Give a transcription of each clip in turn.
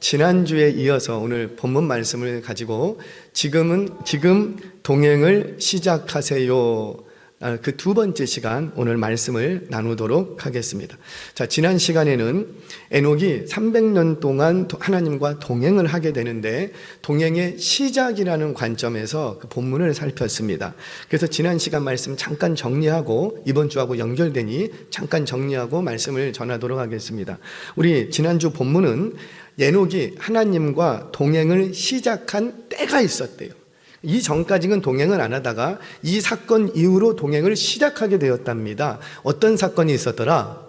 지난주에 이어서 오늘 본문 말씀을 가지고 지금 동행을 시작하세요. 그 두 번째 시간 오늘 말씀을 나누도록 하겠습니다. 자, 지난 시간에는 에녹이 300년 동안 하나님과 동행을 하게 되는데 동행의 시작이라는 관점에서 그 본문을 살폈습니다. 그래서 지난 시간 말씀 잠깐 정리하고 이번 주하고 연결되니 잠깐 정리하고 말씀을 전하도록 하겠습니다. 우리 지난주 본문은 에녹이 하나님과 동행을 시작한 때가 있었대요. 이 전까지는 동행을 안 하다가 이 사건 이후로 동행을 시작하게 되었답니다. 어떤 사건이 있었더라?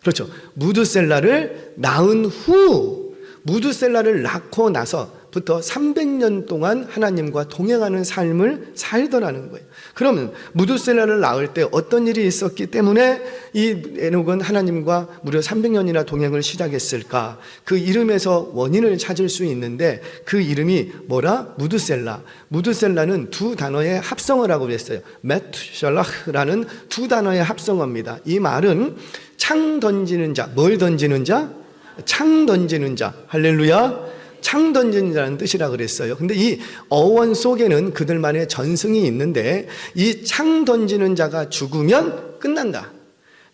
그렇죠. 무드셀라를 낳은 후, 무드셀라를 낳고 나서부터 300년 동안 하나님과 동행하는 삶을 살더라는 거예요. 그러면 무드셀라를 낳을 때 어떤 일이 있었기 때문에 이 에녹은 하나님과 무려 300년이나 동행을 시작했을까? 그 이름에서 원인을 찾을 수 있는데 그 이름이 뭐라? 무드셀라. 무드셀라는 두 단어의 합성어라고 그랬어요. 메투샬라흐라는 두 단어의 합성어입니다. 이 말은 창 던지는 자, 뭘 던지는 자? 창 던지는 자. 할렐루야. 창 던지는 자라는 뜻이라 그랬어요. 근데 이 어원 속에는 그들만의 전승이 있는데 이 창 던지는 자가 죽으면 끝난다.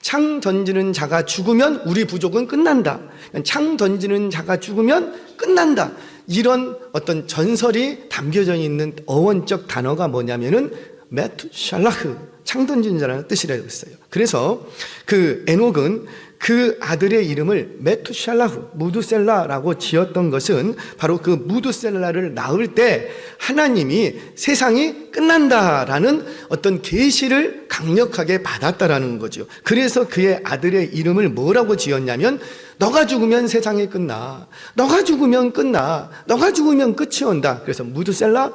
창 던지는 자가 죽으면 우리 부족은 끝난다. 창 던지는 자가 죽으면 끝난다. 이런 어떤 전설이 담겨져 있는 어원적 단어가 뭐냐면은 메투샬라흐, 창 던지는 자라는 뜻이라고 했어요. 그래서 그 에녹은 그 아들의 이름을 메투샬라후, 무드셀라라고 지었던 것은 바로 그 무드셀라를 낳을 때 하나님이 세상이 끝난다라는 어떤 계시를 강력하게 받았다라는 거죠. 그래서 그의 아들의 이름을 뭐라고 지었냐면 너가 죽으면 세상이 끝나. 너가 죽으면 끝나. 너가 죽으면 끝이 온다. 그래서 무드셀라,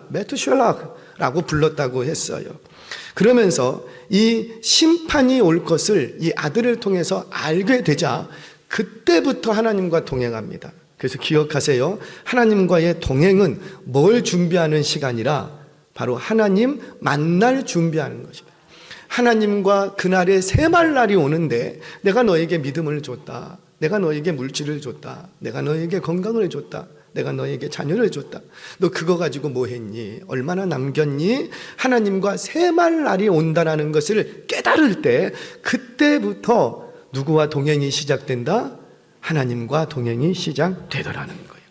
메투샬라라고 불렀다고 했어요. 그러면서 이 심판이 올 것을 이 아들을 통해서 알게 되자 그때부터 하나님과 동행합니다. 그래서 기억하세요. 하나님과의 동행은 뭘 준비하는 시간이라? 바로 하나님 만날 준비하는 것입니다. 하나님과 그날의 세말날이 오는데 내가 너에게 믿음을 줬다. 내가 너에게 물질을 줬다. 내가 너에게 건강을 줬다. 내가 너에게 자녀를 줬다. 너 그거 가지고 뭐 했니? 얼마나 남겼니? 하나님과 세말날이 온다라는 것을 깨달을 때 그때부터 누구와 동행이 시작된다? 하나님과 동행이 시작되더라는 거예요.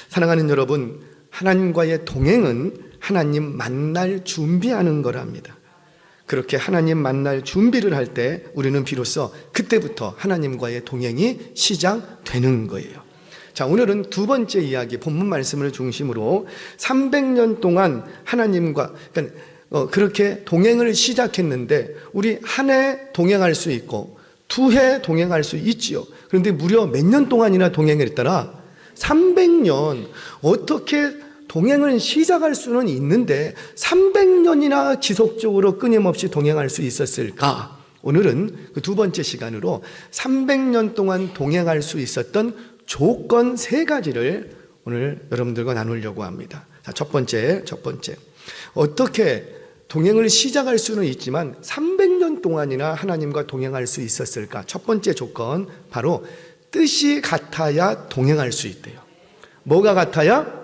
사랑하는 여러분, 하나님과의 동행은 하나님 만날 준비하는 거랍니다. 그렇게 하나님 만날 준비를 할 때 우리는 비로소 그때부터 하나님과의 동행이 시작되는 거예요. 자, 오늘은 두 번째 이야기, 본문 말씀을 중심으로 300년 동안 하나님과 그렇게 동행을 시작했는데 우리 한 해 동행할 수 있고 두 해 동행할 수 있지요. 그런데 무려 몇 년 동안이나 동행을 했더라? 300년. 어떻게 동행을 시작할 수는 있는데 300년이나 지속적으로 끊임없이 동행할 수 있었을까? 오늘은 그 두 번째 시간으로 300년 동안 동행할 수 있었던 조건 세 가지를 오늘 여러분들과 나누려고 합니다. 자, 첫 번째. 어떻게 동행을 시작할 수는 있지만 300년 동안이나 하나님과 동행할 수 있었을까? 첫 번째 조건, 바로 뜻이 같아야 동행할 수 있대요. 뭐가 같아야?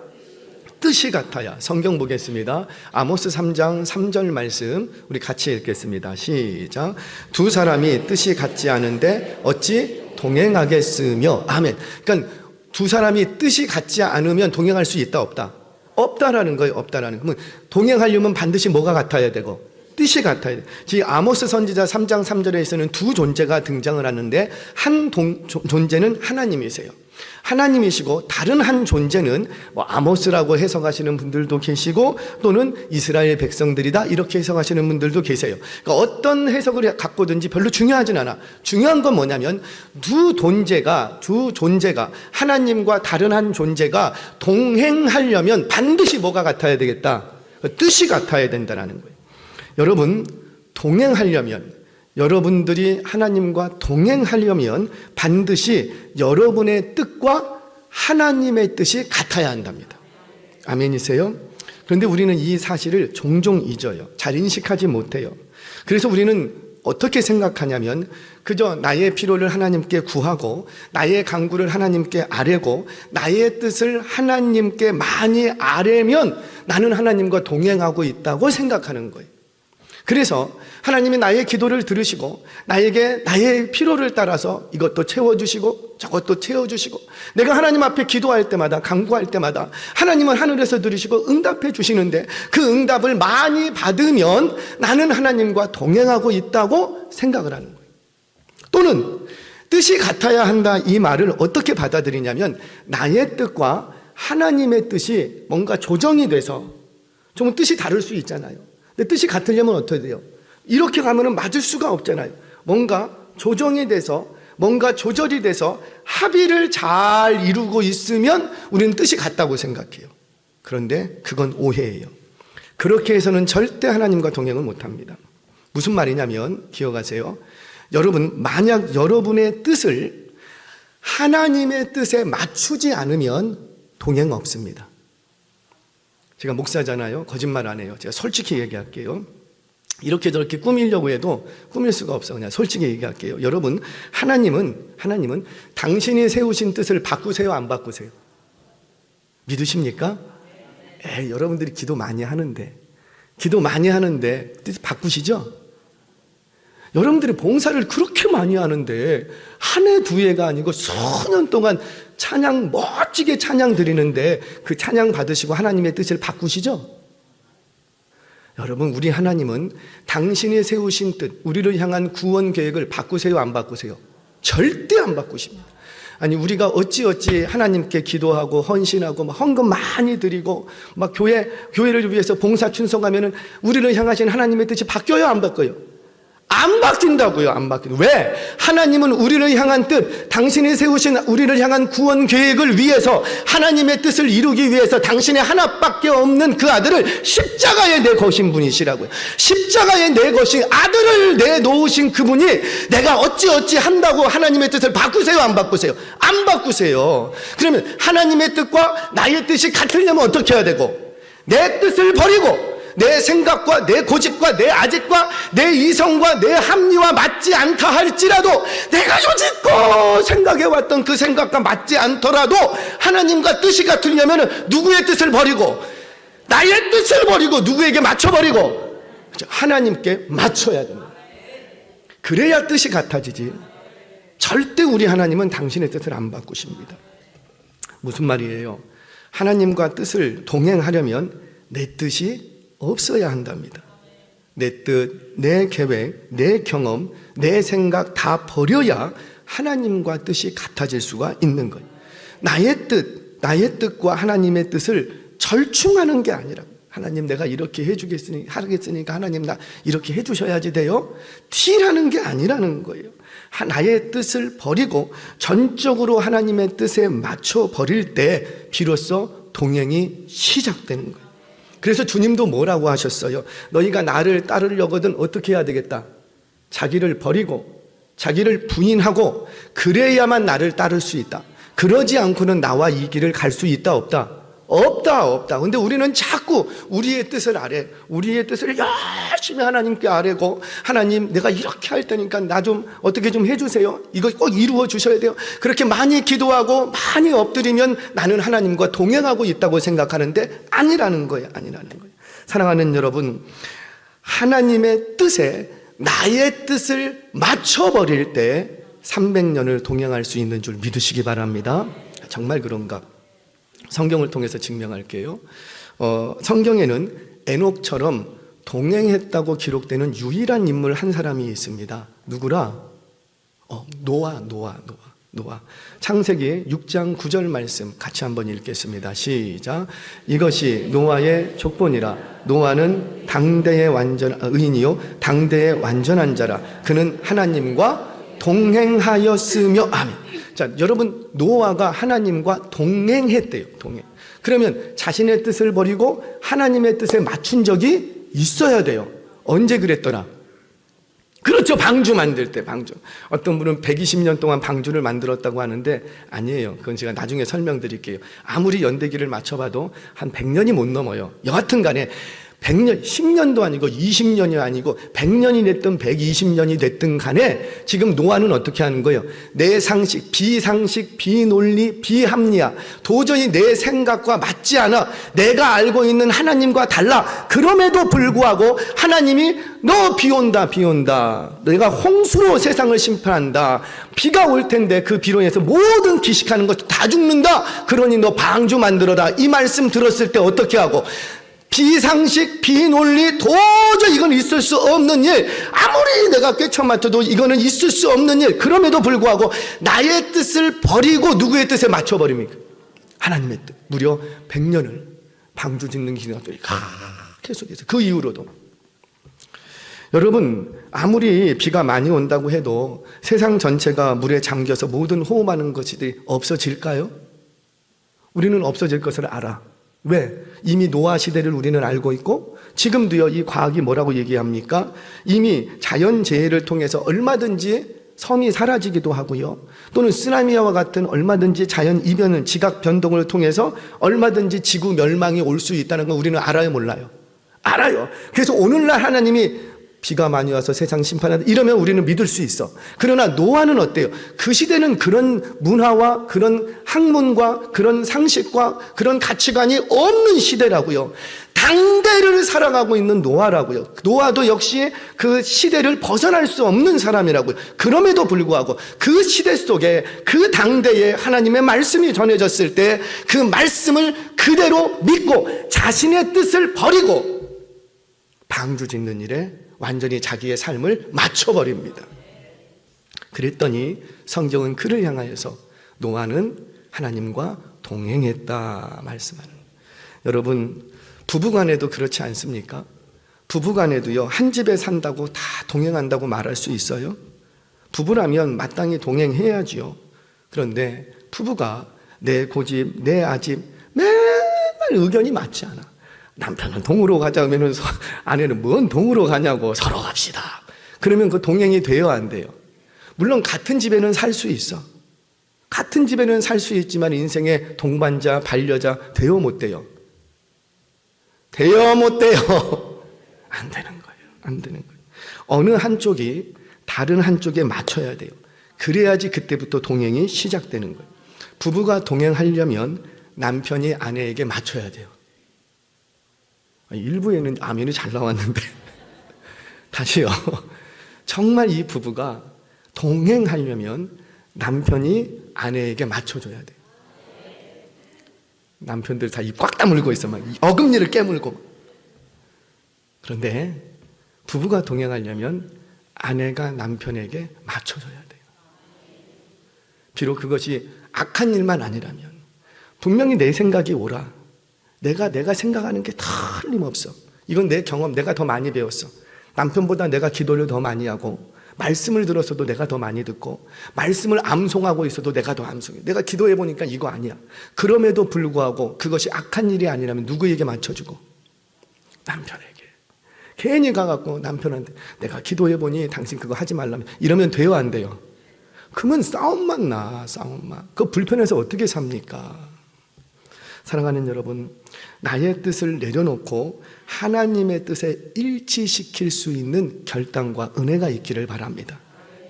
뜻이 같아야. 성경 보겠습니다. 아모스 3장 3절 말씀 우리 같이 읽겠습니다. 시작. 두 사람이 뜻이 같지 않은데 어찌 동행하겠으며. 아멘. 그러니까 두 사람이 뜻이 같지 않으면 동행할 수 있다 없다? 없다라는 거예요. 없다라는 거예요. 동행하려면 반드시 뭐가 같아야 되고? 뜻이 같아야 돼. 지금 아모스 선지자 3장 3절에서는 두 존재가 등장을 하는데 한 존재는 하나님이세요. 하나님이시고 다른 한 존재는 뭐 아모스라고 해석하시는 분들도 계시고 또는 이스라엘 백성들이다 이렇게 해석하시는 분들도 계세요. 그러니까 어떤 해석을 갖고든지 별로 중요하진 않아. 중요한 건 뭐냐면 두 존재가 하나님과 다른 한 존재가 동행하려면 반드시 뭐가 같아야 되겠다? 뜻이 같아야 된다는 거예요. 여러분, 동행하려면, 여러분들이 하나님과 동행하려면 반드시 여러분의 뜻과 하나님의 뜻이 같아야 한답니다. 아멘이세요? 그런데 우리는 이 사실을 종종 잊어요. 잘 인식하지 못해요. 그래서 우리는 어떻게 생각하냐면 그저 나의 필요를 하나님께 구하고 나의 간구를 하나님께 아뢰고 나의 뜻을 하나님께 많이 아뢰면 나는 하나님과 동행하고 있다고 생각하는 거예요. 그래서 하나님이 나의 기도를 들으시고 나에게 나의 필요를 따라서 이것도 채워주시고 저것도 채워주시고 내가 하나님 앞에 기도할 때마다 간구할 때마다 하나님은 하늘에서 들으시고 응답해 주시는데 그 응답을 많이 받으면 나는 하나님과 동행하고 있다고 생각을 하는 거예요. 또는 뜻이 같아야 한다 이 말을 어떻게 받아들이냐면 나의 뜻과 하나님의 뜻이 뭔가 조정이 돼서 좀 뜻이 다를 수 있잖아요. 근데 뜻이 같으려면 어떻게 돼요? 이렇게 가면은 맞을 수가 없잖아요. 뭔가 조정이 돼서 뭔가 조절이 돼서 합의를 잘 이루고 있으면 우리는 뜻이 같다고 생각해요. 그런데 그건 오해예요. 그렇게 해서는 절대 하나님과 동행을 못합니다. 무슨 말이냐면 기억하세요. 여러분 만약 여러분의 뜻을 하나님의 뜻에 맞추지 않으면 동행 없습니다. 제가 목사잖아요. 거짓말 안 해요. 제가 솔직히 얘기할게요. 이렇게 저렇게 꾸미려고 해도 꾸밀 수가 없어. 그냥 솔직히 얘기할게요. 여러분, 하나님은 당신이 세우신 뜻을 바꾸세요, 안 바꾸세요? 믿으십니까? 여러분들이 기도 많이 하는데 뜻 바꾸시죠? 여러분들이 봉사를 그렇게 많이 하는데 한 해 두 해가 아니고 수년 동안 찬양 멋지게 찬양 드리는데 그 찬양 받으시고 하나님의 뜻을 바꾸시죠? 여러분, 우리 하나님은 당신이 세우신 뜻, 우리를 향한 구원 계획을 바꾸세요, 안 바꾸세요? 절대 안 바꾸십니다. 아니, 우리가 어찌 하나님께 기도하고 헌신하고 막 헌금 많이 드리고 막 교회를 위해서 봉사 충성하면은 우리를 향하신 하나님의 뜻이 바뀌어요, 안 바뀌어요? 안 바뀐다고요. 안 바뀐다. 왜? 하나님은 우리를 향한 뜻, 당신이 세우신 우리를 향한 구원 계획을 위해서 하나님의 뜻을 이루기 위해서 당신의 하나밖에 없는 그 아들을 십자가에 내거신 분이시라고요. 십자가에 내거신 아들을 내놓으신 그분이 내가 어찌 한다고 하나님의 뜻을 바꾸세요, 안 바꾸세요? 안 바꾸세요. 그러면 하나님의 뜻과 나의 뜻이 같으려면 어떻게 해야 되고? 내 뜻을 버리고 내 생각과 내 고집과 내 아집과 내 이성과 내 합리와 맞지 않다 할지라도 내가 여지껏 생각해왔던 그 생각과 맞지 않더라도 하나님과 뜻이 같으려면 누구의 뜻을 버리고 나의 뜻을 버리고 누구에게 맞춰버리고 하나님께 맞춰야 됩니다. 그래야 뜻이 같아지지. 절대 우리 하나님은 당신의 뜻을 안 바꾸십니다. 무슨 말이에요? 하나님과 뜻을 동행하려면 내 뜻이 없어야 한답니다. 내 뜻, 내 계획, 내 경험, 내 생각 다 버려야 하나님과 뜻이 같아질 수가 있는 거예요. 나의 뜻과 하나님의 뜻을 절충하는 게 아니라 하나님 내가 이렇게 하겠으니까 하나님 나 이렇게 해주셔야지 돼요. 티라는 게 아니라는 거예요. 나의 뜻을 버리고 전적으로 하나님의 뜻에 맞춰 버릴 때 비로소 동행이 시작되는 거예요. 그래서 주님도 뭐라고 하셨어요? 너희가 나를 따르려거든 어떻게 해야 되겠다? 자기를 버리고 자기를 부인하고 그래야만 나를 따를 수 있다. 그러지 않고는 나와 이 길을 갈 수 있다 없다? 없다. 근데 우리는 자꾸 우리의 뜻을 우리의 뜻을 열심히 하나님께 아뢰고 하나님 내가 이렇게 할 테니까 나 좀 어떻게 좀 해주세요. 이거 꼭 이루어 주셔야 돼요. 그렇게 많이 기도하고 많이 엎드리면 나는 하나님과 동행하고 있다고 생각하는데 아니라는 거예요. 사랑하는 여러분, 하나님의 뜻에 나의 뜻을 맞춰버릴 때 300년을 동행할 수 있는 줄 믿으시기 바랍니다. 정말 그런가? 성경을 통해서 증명할게요. 성경에는 에녹처럼 동행했다고 기록되는 유일한 인물 한 사람이 있습니다. 누구라? 노아. 창세기 6장 9절 말씀 같이 한번 읽겠습니다. 시작. 이것이 노아의 족본이라. 노아는 당대의 의인이요 당대의 완전한 자라. 그는 하나님과 동행하였으며. 아멘. 자, 여러분, 노아가 하나님과 동행했대요. 그러면 자신의 뜻을 버리고 하나님의 뜻에 맞춘 적이 있어야 돼요. 언제 그랬더라? 그렇죠. 방주 만들 때, 방주. 어떤 분은 120년 동안 방주를 만들었다고 하는데 아니에요. 그건 제가 나중에 설명드릴게요. 아무리 연대기를 맞춰봐도 한 100년이 못 넘어요. 여하튼 간에 100년, 10년도 아니고 20년이 아니고 100년이 됐든 120년이 됐든 간에 지금 노아는 어떻게 하는 거예요? 내 상식, 비상식, 비논리, 비합리화, 도저히 내 생각과 맞지 않아. 내가 알고 있는 하나님과 달라. 그럼에도 불구하고 하나님이 너 비 온다, 비 온다. 내가 홍수로 세상을 심판한다. 비가 올 텐데 그 비로 인해서 모든 기식하는 것 다 죽는다. 그러니 너 방주 만들어라. 이 말씀 들었을 때 어떻게 하고? 비상식, 비논리, 도저히 이건 있을 수 없는 일. 아무리 내가 꿰쳐 맡아도 이거는 있을 수 없는 일. 그럼에도 불구하고 나의 뜻을 버리고 누구의 뜻에 맞춰버립니까? 하나님의 뜻. 무려 100년을 방주 짓는 기능들이 계속해서 그 이후로도. 여러분, 아무리 비가 많이 온다고 해도 세상 전체가 물에 잠겨서 모든 호흡하는 것이 없어질까요? 우리는 없어질 것을 알아. 왜? 이미 노아 시대를 우리는 알고 있고 지금도요, 이 과학이 뭐라고 얘기합니까? 이미 자연재해를 통해서 얼마든지 섬이 사라지기도 하고요, 또는 쓰나미와 같은 얼마든지 자연 이변을, 지각 변동을 통해서 얼마든지 지구 멸망이 올 수 있다는 걸 우리는 알아요, 몰라요? 알아요. 그래서 오늘날 하나님이 비가 많이 와서 세상 심판한다 이러면 우리는 믿을 수 있어. 그러나 노아는 어때요? 그 시대는 그런 문화와 그런 학문과 그런 상식과 그런 가치관이 없는 시대라고요. 당대를 살아가고 있는 노아라고요. 노아도 역시 그 시대를 벗어날 수 없는 사람이라고요. 그럼에도 불구하고 그 시대 속에 그 당대에 하나님의 말씀이 전해졌을 때 그 말씀을 그대로 믿고 자신의 뜻을 버리고 방주 짓는 일에 완전히 자기의 삶을 맞춰버립니다. 그랬더니 성경은 그를 향하여서 노아는 하나님과 동행했다 말씀하는. 여러분, 부부간에도 그렇지 않습니까? 부부간에도요, 한 집에 산다고 다 동행한다고 말할 수 있어요? 부부라면 마땅히 동행해야지요. 그런데 부부가 내 고집, 내 아집 맨날 의견이 맞지 않아. 남편은 동으로 가자 하면 아내는 뭔 동으로 가냐고, 서로 갑시다. 그러면 그 동행이 돼요, 안 돼요? 물론 같은 집에는 살 수 있어. 같은 집에는 살 수 있지만 인생의 동반자, 반려자 돼요, 못 돼요? 돼요, 못 돼요? 안 되는 거예요. 안 되는 거예요. 어느 한쪽이 다른 한쪽에 맞춰야 돼요. 그래야지 그때부터 동행이 시작되는 거예요. 부부가 동행하려면 남편이 아내에게 맞춰야 돼요. 일부에는 아멘이 잘 나왔는데 다시요. 정말 이 부부가 동행하려면 남편이 아내에게 맞춰줘야 돼요. 남편들 다 입 꽉 다물고 있어, 막 어금니를 깨물고. 그런데 부부가 동행하려면 아내가 남편에게 맞춰줘야 돼요. 비록 그것이 악한 일만 아니라면, 분명히 내 생각이 옳아. 내가 생각하는 게 틀림없어. 이건 내 경험, 내가 더 많이 배웠어. 남편보다 내가 기도를 더 많이 하고, 말씀을 들었어도 내가 더 많이 듣고, 말씀을 암송하고 있어도 내가 더 암송해. 내가 기도해보니까 이거 아니야. 그럼에도 불구하고 그것이 악한 일이 아니라면 누구에게 맞춰주고? 남편에게. 괜히 가갖고 남편한테 내가 기도해보니 당신 그거 하지 말라면, 이러면 돼요, 안 돼요? 그러면 싸움만 나, 싸움만. 그거 불편해서 어떻게 삽니까? 사랑하는 여러분, 나의 뜻을 내려놓고 하나님의 뜻에 일치시킬 수 있는 결단과 은혜가 있기를 바랍니다.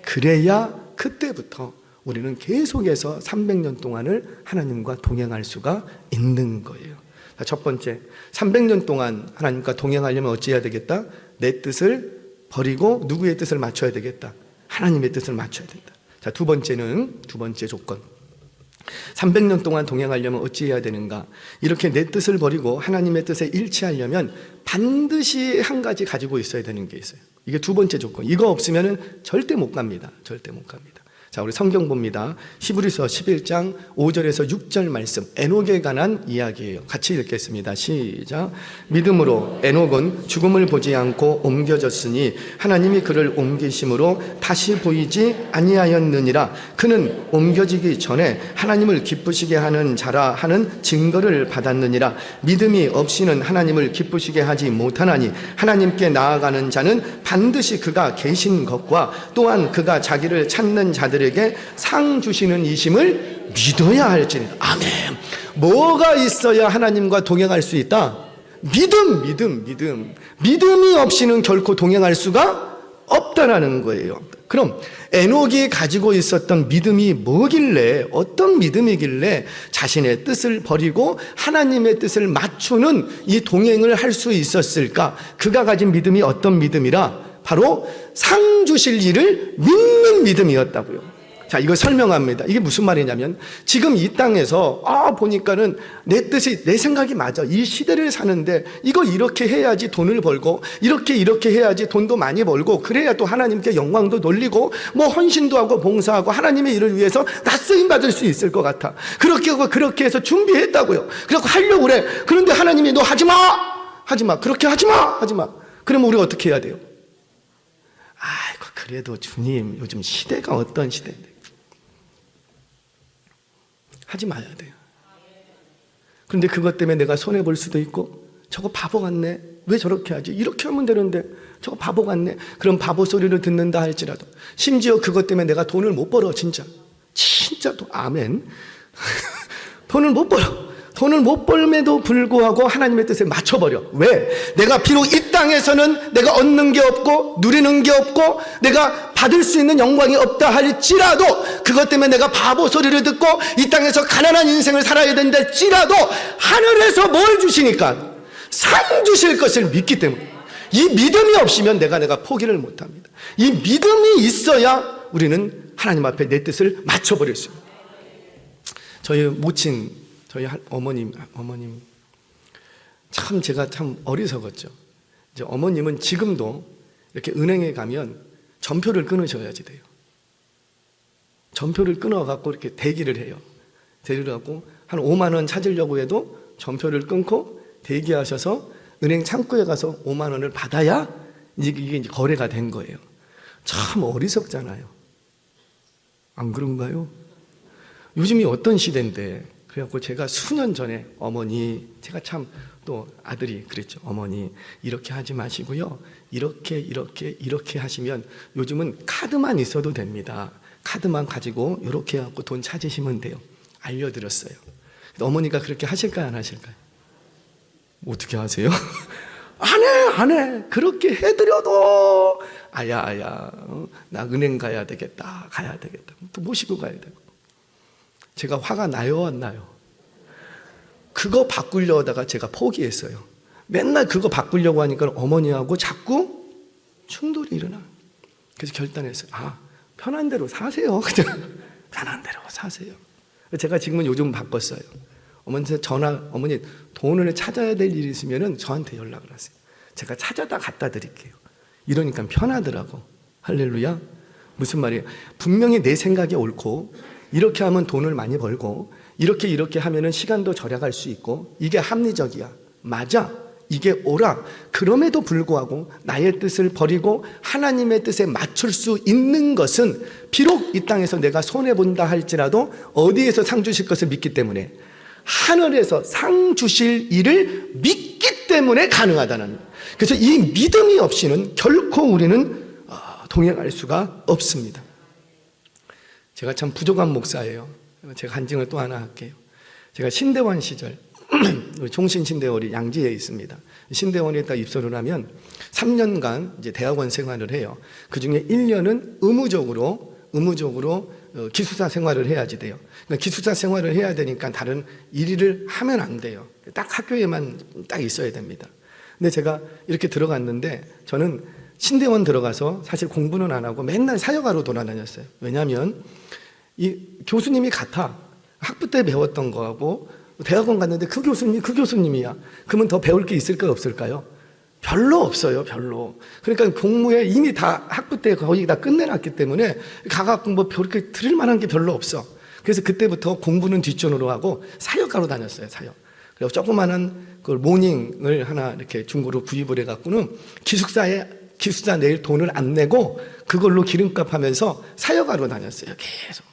그래야 그때부터 우리는 계속해서 300년 동안을 하나님과 동행할 수가 있는 거예요. 첫 번째, 300년 동안 하나님과 동행하려면 어찌해야 되겠다? 내 뜻을 버리고 누구의 뜻을 맞춰야 되겠다? 하나님의 뜻을 맞춰야 된다. 자, 두 번째 조건. 300년 동안 동행하려면 어찌해야 되는가? 이렇게 내 뜻을 버리고 하나님의 뜻에 일치하려면 반드시 한 가지 가지고 있어야 되는 게 있어요. 이게 두 번째 조건. 이거 없으면 절대 못 갑니다. 절대 못 갑니다. 자, 우리 성경 봅니다. 히브리서 11장 5절에서 6절 말씀, 에녹에 관한 이야기예요. 같이 읽겠습니다. 시작. 믿음으로 에녹은 죽음을 보지 않고 옮겨졌으니 하나님이 그를 옮기심으로 다시 보이지 아니하였느니라. 그는 옮겨지기 전에 하나님을 기쁘시게 하는 자라 하는 증거를 받았느니라. 믿음이 없이는 하나님을 기쁘시게 하지 못하나니 하나님께 나아가는 자는 반드시 그가 계신 것과 또한 그가 자기를 찾는 자들에게 상 주시는 이심을 믿어야 할지니라. 아멘. 뭐가 있어야 하나님과 동행할 수 있다? 믿음이 없이는 결코 동행할 수가 없다라는 거예요. 그럼 에녹이 가지고 있었던 믿음이 뭐길래, 어떤 믿음이길래 자신의 뜻을 버리고 하나님의 뜻을 맞추는 이 동행을 할 수 있었을까? 그가 가진 믿음이 어떤 믿음이라? 바로 상 주실 일을 믿는 믿음이었다고요. 자, 이거 설명합니다. 이게 무슨 말이냐면 지금 이 땅에서 보니까는 내 뜻이, 내 생각이 맞아. 이 시대를 사는데 이거 이렇게 해야지 돈을 벌고 이렇게 해야지 돈도 많이 벌고 그래야 또 하나님께 영광도 돌리고 뭐 헌신도 하고 봉사하고 하나님의 일을 위해서 낯쓰임 받을 수 있을 것 같아. 그렇게 하고 그렇게 해서 준비했다고요. 그래서 하려고 그래. 그런데 하나님이 너 하지 마. 그렇게 하지 마. 그러면 우리가 어떻게 해야 돼요? 아이고, 그래도 주님 요즘 시대가 어떤 시대인데. 하지 마야 돼요. 그런데 그것 때문에 내가 손해볼 수도 있고, 저거 바보 같네. 왜 저렇게 하지? 이렇게 하면 되는데 저거 바보 같네. 그럼 바보 소리를 듣는다 할지라도, 심지어 그것 때문에 내가 돈을 못 벌어. 진짜 또 아멘. 돈을 못 벌음에도 불구하고 하나님의 뜻에 맞춰버려. 왜? 내가 비록 이 땅에서는 내가 얻는 게 없고 누리는 게 없고 내가 받을 수 있는 영광이 없다 할지라도, 그것 때문에 내가 바보 소리를 듣고 이 땅에서 가난한 인생을 살아야 된다 할지라도 하늘에서 뭘 주시니까? 상 주실 것을 믿기 때문에. 이 믿음이 없으면 내가 포기를 못합니다. 이 믿음이 있어야 우리는 하나님 앞에 내 뜻을 맞춰버릴 수 있습니다. 저희 모친, 저희 어머님 참 제가 참 어리석었죠. 이제 어머님은 지금도 이렇게 은행에 가면 전표를 끊으셔야지 돼요. 전표를 끊어갖고 이렇게 대기를 해요. 대기를 하고 한 5만 원 찾으려고 해도 전표를 끊고 대기하셔서 은행 창구에 가서 5만 원을 받아야 이게 이제 거래가 된 거예요. 참 어리석잖아요. 안 그런가요? 요즘이 어떤 시대인데. 그래갖고 제가 수년 전에 어머니, 제가 참 또 아들이 그랬죠. 어머니 이렇게 하지 마시고요. 이렇게 하시면 요즘은 카드만 있어도 됩니다. 카드만 가지고 이렇게 해갖고 돈 찾으시면 돼요. 알려드렸어요. 어머니가 그렇게 하실까요? 안 하실까요? 어떻게 하세요? 안 해. 그렇게 해드려도 아야 나 은행 가야 되겠다. 또 모시고 가야 되고. 제가 화가 나요, 안 나요? 그거 바꾸려다가 제가 포기했어요. 맨날 그거 바꾸려고 하니까 어머니하고 자꾸 충돌이 일어나. 그래서 결단했어요. 편한 대로 사세요. 그냥 편한 대로 사세요. 제가 지금은 요즘 바꿨어요. 어머니한테 어머니 돈을 찾아야 될 일이 있으면 저한테 연락을 하세요. 제가 찾아다 갖다 드릴게요. 이러니까 편하더라고. 할렐루야. 무슨 말이에요? 분명히 내 생각이 옳고 이렇게 하면 돈을 많이 벌고 이렇게 하면은 시간도 절약할 수 있고 이게 합리적이야. 맞아. 이게 옳아. 그럼에도 불구하고 나의 뜻을 버리고 하나님의 뜻에 맞출 수 있는 것은 비록 이 땅에서 내가 손해본다 할지라도 어디에서 상 주실 것을 믿기 때문에, 하늘에서 상 주실 일을 믿기 때문에 가능하다는. 그래서 이 믿음이 없이는 결코 우리는 동행할 수가 없습니다. 제가 참 부족한 목사예요. 제가 간증을 또 하나 할게요. 제가 신대원 시절 종신신대원이 양지에 있습니다. 신대원에 딱 입소를 하면 3년간 이제 대학원 생활을 해요. 그 중에 1년은 의무적으로 기숙사 생활을 해야지 돼요. 그러니까 기숙사 생활을 해야 되니까 다른 일을 하면 안 돼요. 딱 학교에만 딱 있어야 됩니다. 근데 제가 이렇게 들어갔는데 저는 신대원 들어가서 사실 공부는 안 하고 맨날 사역하러 돌아다녔어요. 왜냐하면 이 교수님이 같아. 학부 때 배웠던 거하고 대학원 갔는데 그 교수님이야. 그러면 더 배울 게 있을까요, 없을까요? 별로 없어요, 별로. 그러니까 공부에 이미 다 학부 때 거의 다 끝내놨기 때문에 가갖고 뭐 그렇게 들을 만한 게 별로 없어. 그래서 그때부터 공부는 뒷전으로 하고 사역하러 다녔어요, 사역. 그리고 조그마한 그 모닝을 하나 이렇게 중고로 구입을 해갖고는 기숙사 내일 돈을 안 내고 그걸로 기름값 하면서 사역하러 다녔어요, 계속.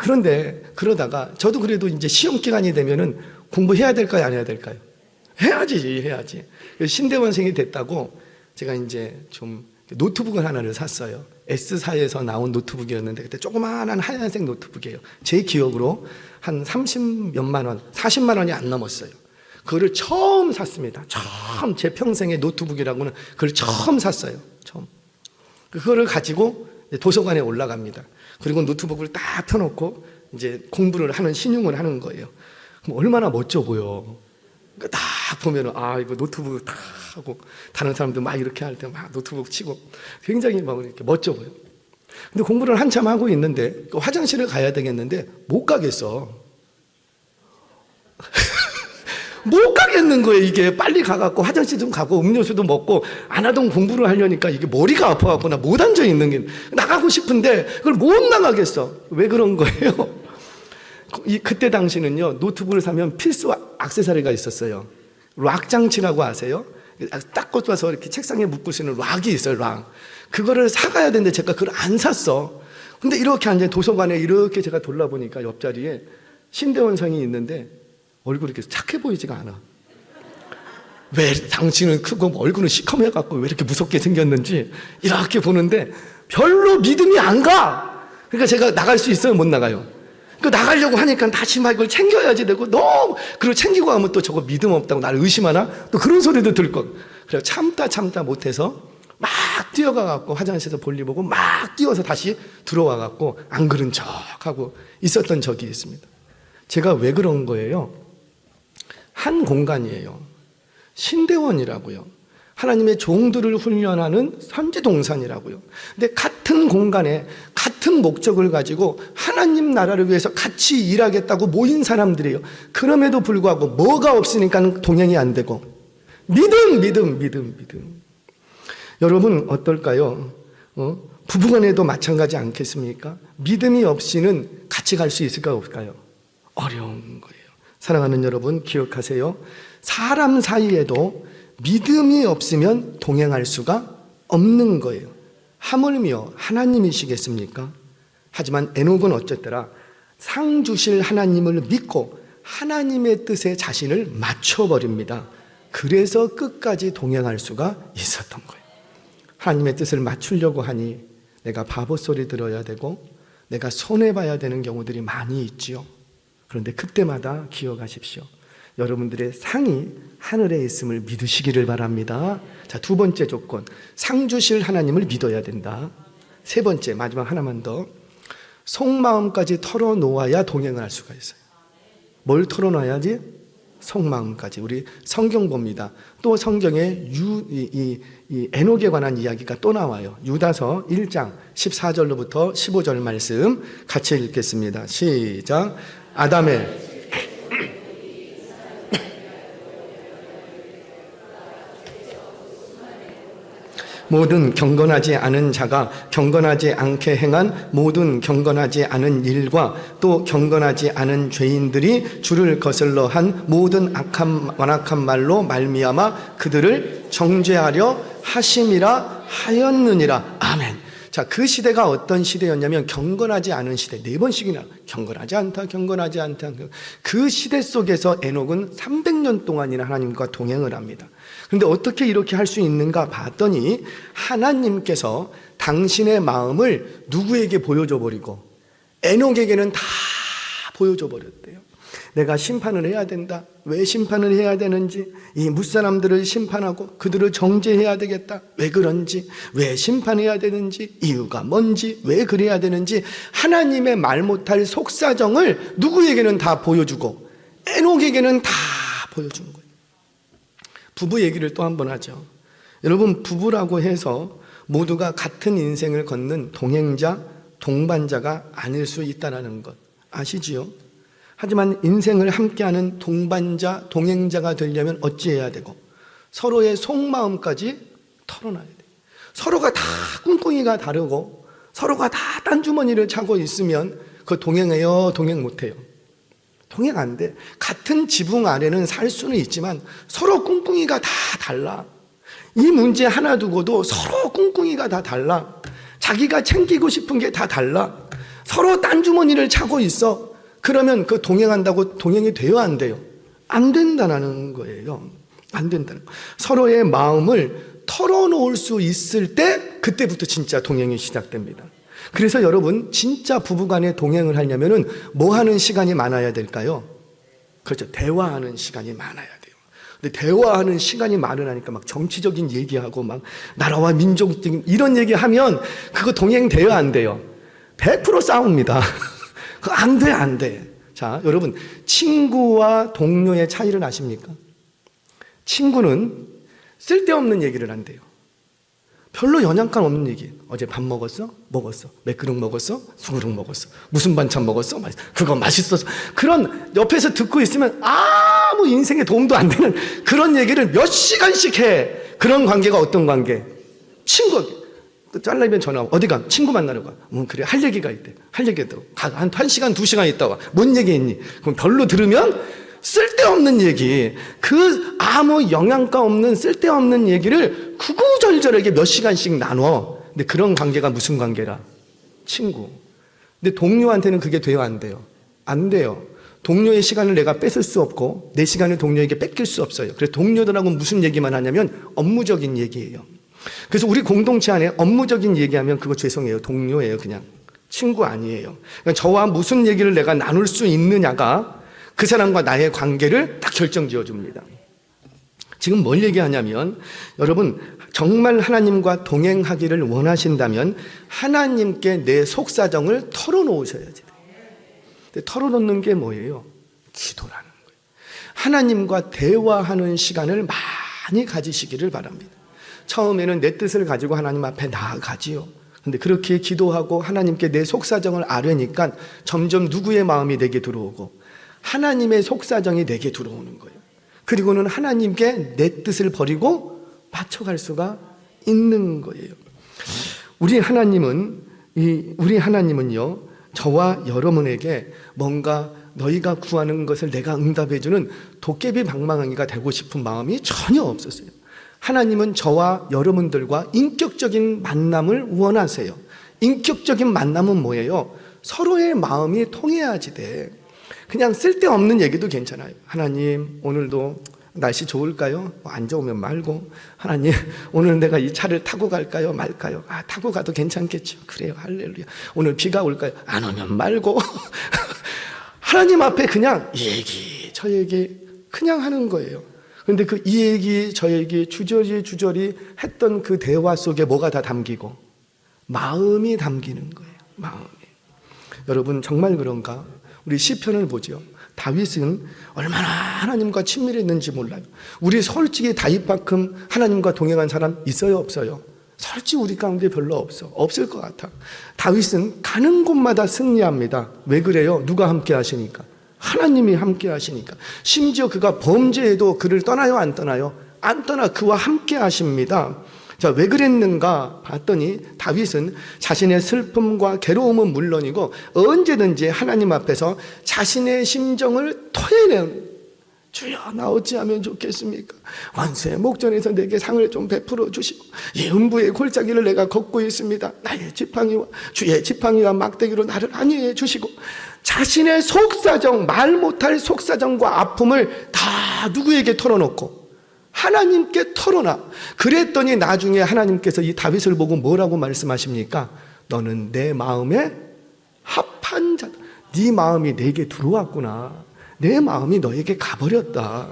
그런데 그러다가 저도 그래도 이제 시험 기간이 되면은 공부해야 될까요, 안 해야 될까요? 해야지. 신대원생이 됐다고 제가 이제 좀 노트북을 하나를 샀어요. S사에서 나온 노트북이었는데 그때 조그마한 하얀색 노트북이에요. 제 기억으로 한 30몇만 원, 40만 원이 안 넘었어요. 그거를 처음 샀습니다. 처음 제 평생의 노트북이라고는 그걸 처음 샀어요. 처음. 그거를 가지고 도서관에 올라갑니다. 그리고 노트북을 딱 펴놓고 이제 공부를 하는 신용을 하는 거예요. 그럼 얼마나 멋져 보여. 딱 보면은 이거 노트북 딱 하고 다른 사람들 막 이렇게 할 때 막 노트북 치고 굉장히 막 이렇게 멋져 보여. 근데 공부를 한참 하고 있는데 화장실을 가야 되겠는데 못 가겠어. 못 가겠는 거예요. 이게 빨리 가갖고 화장실 좀 가고 음료수도 먹고 안 하던 공부를 하려니까 이게 머리가 아파갖고 나 못 앉아 있는 게 나가고 싶은데 그걸 못 나가겠어. 왜 그런 거예요? 그때 당시는요 노트북을 사면 필수 액세서리가 있었어요. 락 장치라고 아세요? 딱 꽂아서 이렇게 책상에 묶을 수 있는 락이 있어요. 락. 그거를 사가야 되는데 제가 그걸 안 샀어. 근데 이렇게 앉아 도서관에 이렇게 제가 돌아보니까 옆자리에 신대원 상이 있는데 얼굴이 이렇게 착해 보이지가 않아. 왜 당신은 크고 얼굴은 시커매갖고 왜 이렇게 무섭게 생겼는지 이렇게 보는데 별로 믿음이 안 가. 그러니까 제가 나갈 수 있어요? 못 나가요? 그 나가려고 하니까 다시 막 이걸 챙겨야지 되고 너무 그리고 챙기고 하면 또 저거 믿음 없다고 나를 의심하나? 또 그런 소리도 들 거. 그래서 참다 못해서 막 뛰어가갖고 화장실에서 볼일 보고 막 뛰어서 다시 들어와갖고 안 그런 척하고 있었던 적이 있습니다. 제가 왜 그런 거예요? 한 공간이에요. 신대원이라고요. 하나님의 종들을 훈련하는 선지동산이라고요. 근데 같은 공간에 같은 목적을 가지고 하나님 나라를 위해서 같이 일하겠다고 모인 사람들이에요. 그럼에도 불구하고 뭐가 없으니까 동행이 안 되고 믿음. 여러분 어떨까요? 부부간에도 마찬가지 않겠습니까? 믿음이 없이는 같이 갈 수 있을까 없을까요? 어려운 거예요. 사랑하는 여러분 기억하세요. 사람 사이에도 믿음이 없으면 동행할 수가 없는 거예요. 하물며 하나님이시겠습니까? 하지만 에녹은 어쨌더라 상 주실 하나님을 믿고 하나님의 뜻에 자신을 맞춰버립니다. 그래서 끝까지 동행할 수가 있었던 거예요. 하나님의 뜻을 맞추려고 하니 내가 바보 소리 들어야 되고 내가 손해봐야 되는 경우들이 많이 있지요. 그런데 그때마다 기억하십시오. 여러분들의 상이 하늘에 있음을 믿으시기를 바랍니다. 자, 두 번째 조건, 상 주실 하나님을 믿어야 된다. 세 번째, 마지막 하나만 더, 속마음까지 털어놓아야 동행을 할 수가 있어요. 뭘 털어놔야지? 속마음까지. 우리 성경 봅니다. 또 성경에 에녹에 관한 이야기가 또 나와요. 유다서 1장 14절로부터 15절 말씀 같이 읽겠습니다. 시작. 아담의 모든 경건하지 않은 자가 경건하지 않게 행한 모든 경건하지 않은 일과 또 경건하지 않은 죄인들이 주를 거슬러 한 모든 완악한 말로 말미암아 그들을 정죄하려 하심이라 하였느니라. 아멘. 자, 그 시대가 어떤 시대였냐면 경건하지 않은 시대. 4번씩이나 경건하지 않다. 그 시대 속에서 에녹은 300년 동안이나 하나님과 동행을 합니다. 그런데 어떻게 이렇게 할 수 있는가 봤더니 하나님께서 당신의 마음을 누구에게 보여줘 버리고 에녹에게는 다 보여줘 버렸대요. 내가 심판을 해야 된다. 왜 심판을 해야 되는지, 이 무사람들을 심판하고 그들을 정죄해야 되겠다. 왜 그런지, 왜 심판해야 되는지, 이유가 뭔지, 왜 그래야 되는지 하나님의 말 못할 속사정을 누구에게는 다 보여주고 에녹에게는 다 보여준 거예요. 부부 얘기를 또 한 번 하죠. 여러분, 부부라고 해서 모두가 같은 인생을 걷는 동행자, 동반자가 아닐 수 있다는 것 아시지요? 하지만 인생을 함께하는 동반자, 동행자가 되려면 어찌해야 되고 서로의 속마음까지 털어놔야 돼요. 서로가 다 꿍꿍이가 다르고 서로가 다 딴 주머니를 차고 있으면 그거 동행해요? 동행 못해요? 동행 안 돼. 같은 지붕 아래는 살 수는 있지만 서로 꿍꿍이가 다 달라. 이 문제 하나 두고도 서로 꿍꿍이가 다 달라. 자기가 챙기고 싶은 게 다 달라. 서로 딴 주머니를 차고 있어. 그러면 그 동행한다고 동행이 돼요? 안 돼요? 안 된다는 거예요. 안 된다는 거예요. 서로의 마음을 털어놓을 수 있을 때 그때부터 진짜 동행이 시작됩니다. 그래서 여러분 진짜 부부간에 동행을 하려면 뭐 하는 시간이 많아야 될까요? 그렇죠. 대화하는 시간이 많아야 돼요. 근데 대화하는 시간이 많으니까 막 정치적인 얘기하고 막 나라와 민족적인 이런 얘기하면 그거 동행돼요, 안 돼요? 100% 싸웁니다. 그거 안 돼, 안 돼. 자, 여러분, 친구와 동료의 차이를 아십니까? 친구는 쓸데없는 얘기를 한대요. 별로 영양감 없는 얘기. 어제 밥 먹었어? 먹었어. 몇 그릇 먹었어? 20그릇 먹었어. 무슨 반찬 먹었어? 그거 맛있었어. 그런 옆에서 듣고 있으면 아무 인생에 도움도 안 되는 그런 얘기를 몇 시간씩 해. 그런 관계가 어떤 관계? 친구. 잘라면 전화 어디가? 친구 만나러 가. 그래, 할 얘기가 있대. 할 얘기 있다고. 한 1시간 2시간 있다 와. 뭔 얘기 했니? 그럼 별로 들으면 쓸데없는 얘기, 그 아무 영양가 없는 쓸데없는 얘기를 구구절절하게 몇 시간씩 나눠. 근데 그런 관계가 무슨 관계라? 친구. 근데 동료한테는 그게 돼요, 안 돼요? 안 돼요. 동료의 시간을 내가 뺏을 수 없고 내 시간을 동료에게 뺏길 수 없어요. 그래서 동료들하고 무슨 얘기만 하냐면 업무적인 얘기예요. 그래서 우리 공동체 안에 업무적인 얘기하면 그거 죄송해요, 동료예요. 그냥 친구 아니에요. 그러니까 저와 무슨 얘기를 내가 나눌 수 있느냐가 그 사람과 나의 관계를 딱 결정지어 줍니다. 지금 뭘 얘기하냐면, 여러분 정말 하나님과 동행하기를 원하신다면 하나님께 내 속사정을 털어놓으셔야지 돼요. 근데 털어놓는 게 뭐예요? 기도라는 거예요. 하나님과 대화하는 시간을 많이 가지시기를 바랍니다. 처음에는 내 뜻을 가지고 하나님 앞에 나아가지요. 근데 그렇게 기도하고 하나님께 내 속사정을 아뢰니까 점점 누구의 마음이 내게 들어오고 하나님의 속사정이 내게 들어오는 거예요. 그리고는 하나님께 내 뜻을 버리고 맞춰갈 수가 있는 거예요. 우리 하나님은요, 저와 여러분에게 뭔가 너희가 구하는 것을 내가 응답해주는 도깨비 방망이가 되고 싶은 마음이 전혀 없었어요. 하나님은 저와 여러분들과 인격적인 만남을 원하세요. 인격적인 만남은 뭐예요? 서로의 마음이 통해야지 돼. 그냥 쓸데없는 얘기도 괜찮아요. 하나님, 오늘도 날씨 좋을까요? 안 좋으면 말고. 하나님, 오늘 내가 이 차를 타고 갈까요? 말까요? 타고 가도 괜찮겠죠. 그래요, 할렐루야. 오늘 비가 올까요? 안 오면 말고. 하나님 앞에 그냥 이 얘기 저 얘기 그냥 하는 거예요. 그런데 그 이 얘기 저 얘기 주저리 했던 그 대화 속에 뭐가 다 담기고? 마음이 담기는 거예요. 마음이. 여러분 정말 그런가? 우리 시편을 보죠. 다윗은 얼마나 하나님과 친밀했는지 몰라요. 우리 솔직히 다윗만큼 하나님과 동행한 사람 있어요, 없어요? 솔직히 우리 가운데 별로 없을 것 같아. 다윗은 가는 곳마다 승리합니다. 왜 그래요? 누가 함께 하시니까? 하나님이 함께 하시니까. 심지어 그가 범죄해도 그를 떠나요, 안 떠나요? 안 떠나. 그와 함께 하십니다. 자, 왜 그랬는가 봤더니 다윗은 자신의 슬픔과 괴로움은 물론이고 언제든지 하나님 앞에서 자신의 심정을 토해내는, 주여 나 어찌하면 좋겠습니까? 원수의 목전에서 내게 상을 좀 베풀어 주시고 이 음부의 골짜기를 내가 걷고 있습니다. 나의 지팡이와 주의 지팡이와 막대기로 나를 안위해 주시고 자신의 속사정, 말 못할 속사정과 아픔을 다 누구에게 털어놓고 하나님께 털어놔. 그랬더니 나중에 하나님께서 이 다윗을 보고 뭐라고 말씀하십니까? 너는 내 마음에 합한 자다. 네 마음이 내게 들어왔구나. 내 마음이 너에게 가버렸다.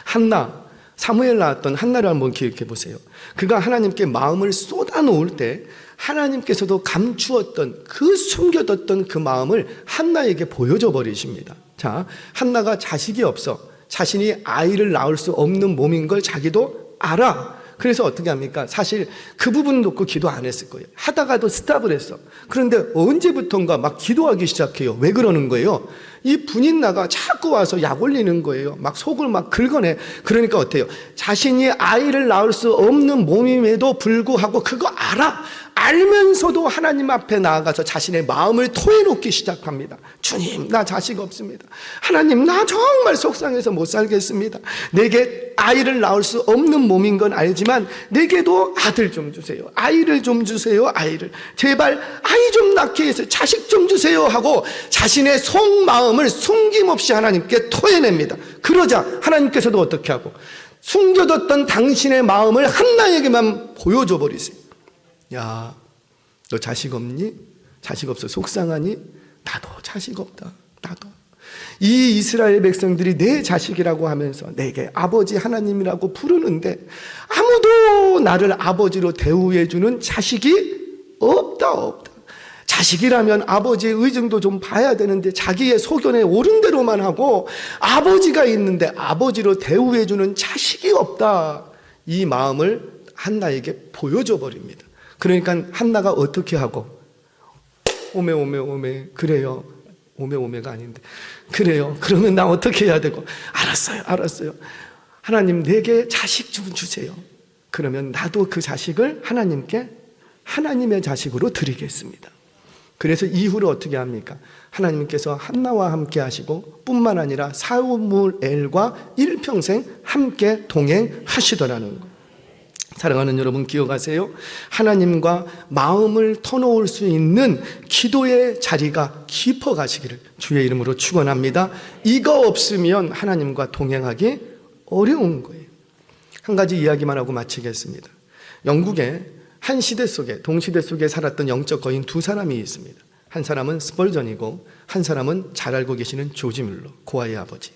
한나, 사무엘 낳았던 한나를 한번 기억해 보세요. 그가 하나님께 마음을 쏟아놓을 때 하나님께서도 감추었던, 그 숨겨뒀던 그 마음을 한나에게 보여줘 버리십니다. 자, 한나가 자식이 없어. 자신이 아이를 낳을 수 없는 몸인 걸 자기도 알아. 그래서 어떻게 합니까? 사실 그 부분 놓고 기도 안 했을 거예요. 하다가도 스탑을 했어. 그런데 언제부턴가 막 기도하기 시작해요. 왜 그러는 거예요? 이 분인나가 자꾸 와서 약 올리는 거예요. 막 속을 막 긁어내. 그러니까 어때요? 자신이 아이를 낳을 수 없는 몸임에도 불구하고 그거 알면서도 하나님 앞에 나아가서 자신의 마음을 토해놓기 시작합니다. 주님, 나 자식 없습니다. 하나님, 나 정말 속상해서 못 살겠습니다. 내게 아이를 낳을 수 없는 몸인 건 알지만 내게도 아들 좀 주세요. 아이를 좀 주세요. 아이를. 제발 아이 좀 낳게 해서 자식 좀 주세요 하고 자신의 속마음을 숨김없이 하나님께 토해냅니다. 그러자 하나님께서도 어떻게 하고? 숨겨뒀던 당신의 마음을 한나에게만 보여줘 버리세요. 야, 너 자식 없니? 자식 없어 속상하니? 나도 자식 없다. 나도. 이 이스라엘 백성들이 내 자식이라고 하면서 내게 아버지 하나님이라고 부르는데 아무도 나를 아버지로 대우해주는 자식이 없다. 자식이라면 아버지의 의정도 좀 봐야 되는데 자기의 소견에 옳은 대로만 하고 아버지가 있는데 아버지로 대우해주는 자식이 없다. 이 마음을 한나에게 보여줘 버립니다. 그러니까 한나가 어떻게 하고 오메 그래요. 오메가 아닌데 그래요. 그러면 나 어떻게 해야 되고 알았어요. 하나님 내게 자식 좀 주세요. 그러면 나도 그 자식을 하나님께 하나님의 자식으로 드리겠습니다. 그래서 이후로 어떻게 합니까? 하나님께서 한나와 함께 하시고 뿐만 아니라 사무엘과 일평생 함께 동행하시더라는 것. 사랑하는 여러분 기억하세요. 하나님과 마음을 터놓을 수 있는 기도의 자리가 깊어가시기를 주의 이름으로 축원합니다. 이거 없으면 하나님과 동행하기 어려운 거예요. 한 가지 이야기만 하고 마치겠습니다. 영국의 한 시대 속에 동시대 속에 살았던 영적 거인 두 사람이 있습니다. 한 사람은 스펄전이고 한 사람은 잘 알고 계시는 조지 뮬러, 고아의 아버지.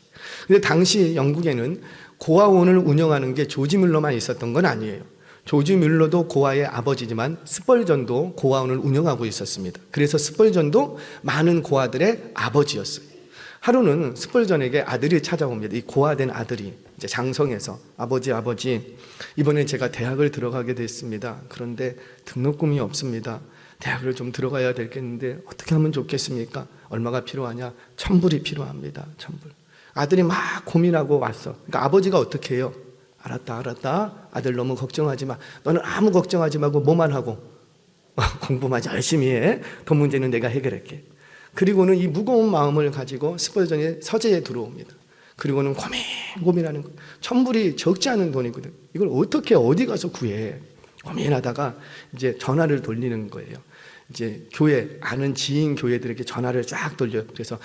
근데 당시 영국에는 고아원을 운영하는 게 조지 뮬러만 있었던 건 아니에요. 조지 뮬러도 고아의 아버지지만 스펄전도 고아원을 운영하고 있었습니다. 그래서 스펄전도 많은 고아들의 아버지였어요. 하루는 스펄전에게 아들이 찾아옵니다. 이 고아된 아들이 이제 장성해서 아버지 이번에 제가 대학을 들어가게 됐습니다. 그런데 등록금이 없습니다. 대학을 좀 들어가야 되겠는데 어떻게 하면 좋겠습니까? 얼마가 필요하냐? 1,000불이 필요합니다. 1,000불. 아들이 막 고민하고 왔어. 그러니까 아버지가 어떻게 해요? 알았다. 아들 너무 걱정하지 마. 너는 아무 걱정하지 말고 뭐만 하고 공부만 열심히 해. 돈 문제는 내가 해결할게. 그리고는 이 무거운 마음을 가지고 스펄전이 서재에 들어옵니다. 그리고는 고민하는 거. 1,000불이 적지 않은 돈이거든. 이걸 어떻게 어디 가서 구해? 고민하다가 이제 전화를 돌리는 거예요. 이제 아는 지인 교회들에게 전화를 쫙 돌려요. 그래서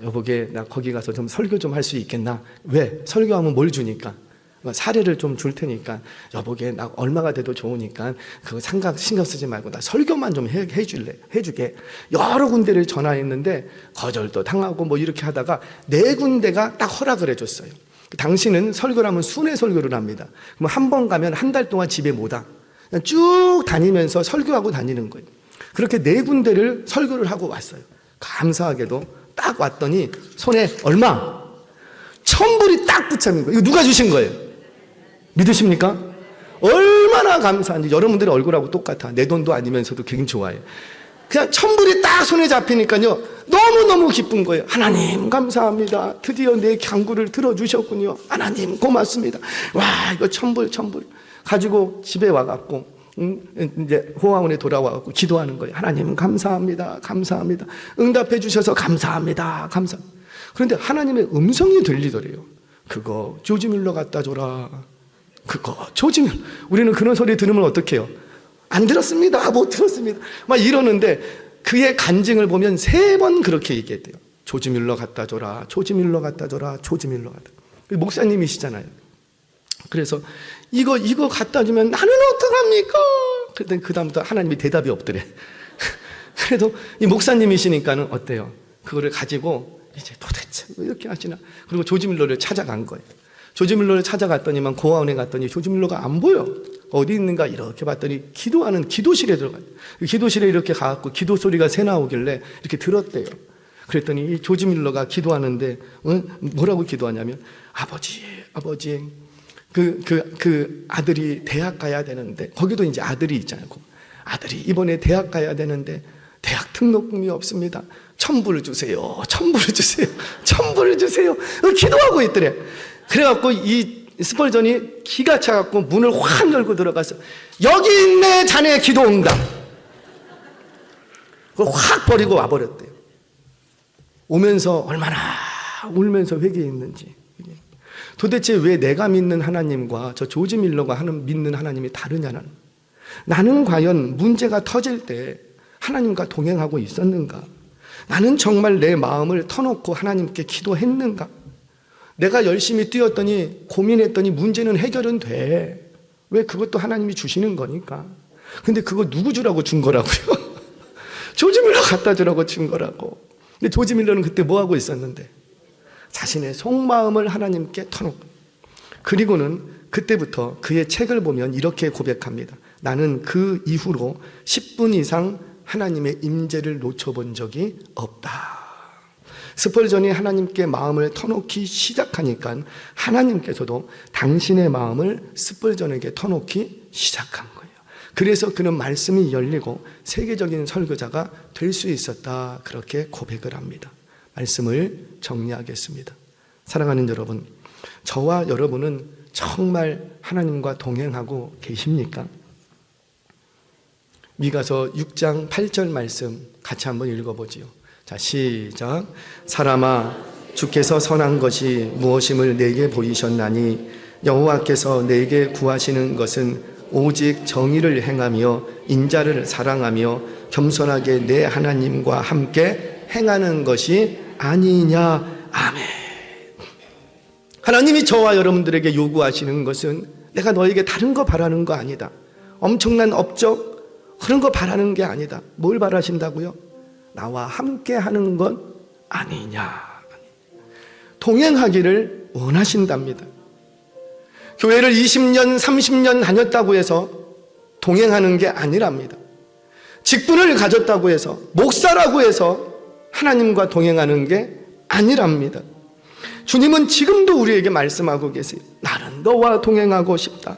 여보게 나 거기 가서 좀 설교 좀 할 수 있겠나? 왜? 설교하면 뭘 주니까? 사례를 좀 줄 테니까 여보게 나 얼마가 돼도 좋으니까 그거 신경 쓰지 말고 나 설교만 좀 해주게. 여러 군데를 전화했는데 거절도 당하고 뭐 이렇게 하다가 4군데가 딱 허락을 해줬어요. 당신은 설교를 하면 순회 설교를 합니다. 그럼 한 번 가면 한 달 동안 집에 못 와. 그냥 쭉 다니면서 설교하고 다니는 거예요. 그렇게 4군데를 설교를 하고 왔어요. 감사하게도 딱 왔더니 손에 얼마? 1,000불이 딱 붙잡힌 거예요. 이거 누가 주신 거예요? 믿으십니까? 얼마나 감사한지. 여러분들의 얼굴하고 똑같아. 내 돈도 아니면서도 굉장히 좋아해. 그냥 1,000불이 딱 손에 잡히니까요 너무너무 기쁜 거예요. 하나님 감사합니다. 드디어 내 간구를 들어주셨군요. 하나님 고맙습니다. 와 이거 1,000불 가지고 집에 와갖고 이제 호화원에 돌아와갖고 기도하는 거예요. 하나님 감사합니다. 응답해 주셔서 감사합니다. 그런데 하나님의 음성이 들리더래요. 그거 조지 뮬러 갖다 줘라. 그거 조지 뮬러. 우리는 그런 소리 들으면 어떻게 해요? 안 들었습니다. 못 들었습니다. 막 이러는데 그의 간증을 보면 3번 그렇게 얘기했대요. 조지 뮬러 갖다 줘라. 조지 뮬러 갖다 줘라. 목사님이시잖아요. 그래서 이거 갖다 주면 나는 어떡합니까? 그랬더니 그 다음부터 하나님이 대답이 없더래. 그래도 이 목사님이시니까는 어때요? 그거를 가지고 이제 도대체 왜 이렇게 하시나? 그리고 조지 뮬러를 찾아간 거예요. 조지 뮬러를 찾아갔더니만 고아원에 갔더니 조지 뮬러가 안 보여. 어디 있는가 이렇게 봤더니 기도하는 기도실에 들어가요. 기도실에 이렇게 가갖고 기도 소리가 새 나오길래 이렇게 들었대요. 그랬더니 이 조지 뮬러가 기도하는데 뭐라고 기도하냐면 아버지 그 아들이 대학 가야 되는데 거기도 이제 아들이 있잖아요. 아들이 이번에 대학 가야 되는데 대학 등록금이 없습니다. 1,000불을 주세요. 기도하고 있더래. 그래갖고 이 스펄전이 기가 차갖고 문을 확 열고 들어가서 여기 있네 자네 기도 응답. 그걸 확 버리고 와버렸대요. 오면서 얼마나 울면서 회개했는지. 도대체 왜 내가 믿는 하나님과 저 조지 밀러가 믿는 하나님이 다르냐는. 나는 과연 문제가 터질 때 하나님과 동행하고 있었는가? 나는 정말 내 마음을 터놓고 하나님께 기도했는가? 내가 열심히 뛰었더니 고민했더니 문제는 해결은 돼. 왜? 그것도 하나님이 주시는 거니까. 근데 그거 누구 주라고 준 거라고요? 조지 밀러 갖다 주라고 준 거라고. 근데 조지 밀러는 그때 뭐 하고 있었는데? 자신의 속마음을 하나님께 터놓고, 그리고는 그때부터 그의 책을 보면 이렇게 고백합니다. 나는 그 이후로 10분 이상 하나님의 임재를 놓쳐본 적이 없다. 스펄전이 하나님께 마음을 터놓기 시작하니까 하나님께서도 당신의 마음을 스펄전에게 터놓기 시작한 거예요. 그래서 그는 말씀이 열리고 세계적인 설교자가 될 수 있었다. 그렇게 고백을 합니다. 말씀을 정리하겠습니다. 사랑하는 여러분, 저와 여러분은 정말 하나님과 동행하고 계십니까? 미가서 6장 8절 말씀 같이 한번 읽어보지요. 자, 시작. 사람아, 주께서 선한 것이 무엇임을 내게 보이셨나니 여호와께서 내게 구하시는 것은 오직 정의를 행하며 인자를 사랑하며 겸손하게 내 하나님과 함께 행하는 것이 아니냐. 아멘. 하나님이 저와 여러분들에게 요구하시는 것은 내가 너에게 다른 거 바라는 거 아니다. 엄청난 업적 그런 거 바라는 게 아니다. 뭘 바라신다고요? 나와 함께 하는 것 아니냐. 동행하기를 원하신답니다. 교회를 20년, 30년 다녔다고 해서 동행하는 게 아니랍니다. 직분을 가졌다고 해서, 목사라고 해서 하나님과 동행하는 게 아니랍니다. 주님은 지금도 우리에게 말씀하고 계세요. 나는 너와 동행하고 싶다.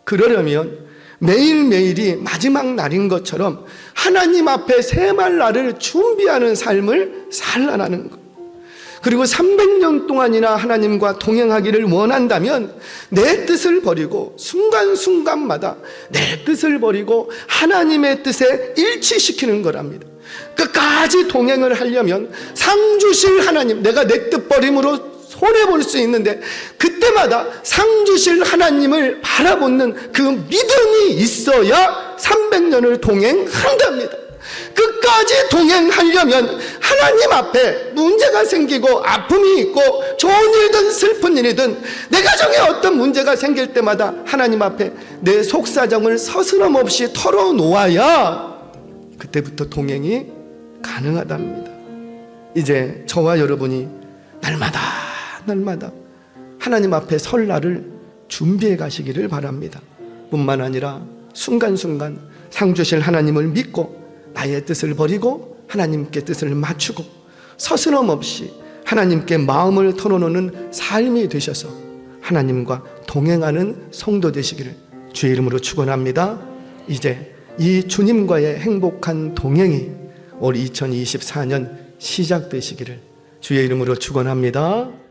그러려면 매일매일이 마지막 날인 것처럼 하나님 앞에 새말 날을 준비하는 삶을 살라는 것. 그리고 300년 동안이나 하나님과 동행하기를 원한다면 내 뜻을 버리고 순간순간마다 내 뜻을 버리고 하나님의 뜻에 일치시키는 거랍니다. 끝까지 동행을 하려면 상 주실 하나님, 내가 내 뜻 버림으로 손해볼 수 있는데 그때마다 상 주실 하나님을 바라보는 그 믿음이 있어야 300년을 동행한답니다. 끝까지 동행하려면 하나님 앞에 문제가 생기고 아픔이 있고 좋은 일이든 슬픈 일이든 내 가정에 어떤 문제가 생길 때마다 하나님 앞에 내 속사정을 서스럼없이 털어놓아야 그때부터 동행이 가능하답니다. 이제 저와 여러분이 날마다 하나님 앞에 설 날을 준비해 가시기를 바랍니다. 뿐만 아니라 순간순간 상 주실 하나님을 믿고 나의 뜻을 버리고 하나님께 뜻을 맞추고 서스럼없이 하나님께 마음을 털어놓는 삶이 되셔서 하나님과 동행하는 성도 되시기를 주의 이름으로 축원합니다. 이제 이 주님과의 행복한 동행이 올 2024년 시작되시기를 주의 이름으로 축원합니다.